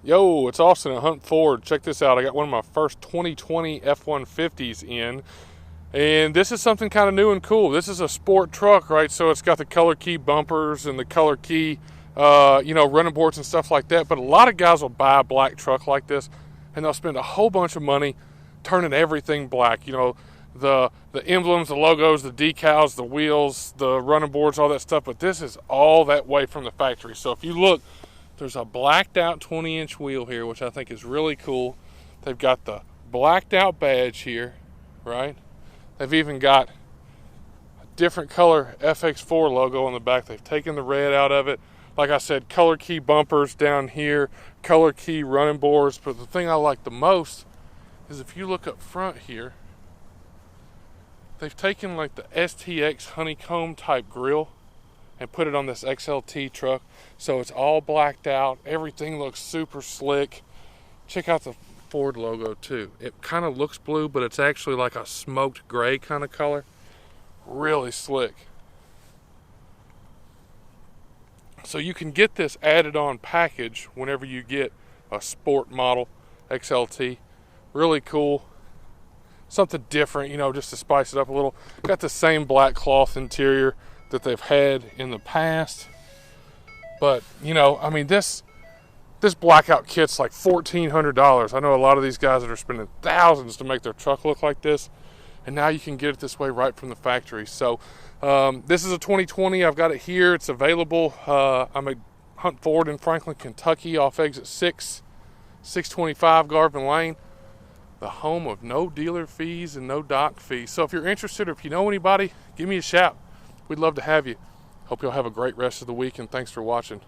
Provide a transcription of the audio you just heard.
Yo, it's Austin at Hunt Ford. Check this out. I got one of my first 2020 F150s in. And this is something kind of new and cool. This is a sport truck, right? So it's got the color key bumpers and the color key, running boards and stuff like that. But a lot of guys will buy a black truck like this, and they'll spend a whole bunch of money turning everything black. The emblems, the logos, the decals, the wheels, the running boards, all that stuff. But this is all that way from the factory. So if you look, there's a blacked out 20-inch wheel here, which I think is really cool. They've got the blacked out badge here, right? They've even got a different color FX4 logo on the back. They've taken the red out of it. Like I said, color key bumpers down here, color key running boards. But the thing I like the most is if you look up front here, they've taken like the STX honeycomb type grill and put it on this XLT truck. So it's all blacked out. Everything looks super slick. Check out the Ford logo too. It kind of looks blue, but it's actually like a smoked gray kind of color. Really slick. So you can get this added on package whenever you get a sport model XLT. Really cool. Something different, just to spice it up a little. Got the same black cloth interior that they've had in the past. But, this blackout kit's like $1,400. I know a lot of these guys that are spending thousands to make their truck look like this, and now you can get it this way right from the factory. So this is a 2020. I've got it here. It's available. I'm at Hunt Ford in Franklin, Kentucky, off exit 6, 625 Garvin Lane, the home of no dealer fees and no dock fees. So if you're interested, or if you know anybody, give me a shout. We'd love to have you. Hope you'll have a great rest of the week, and thanks for watching.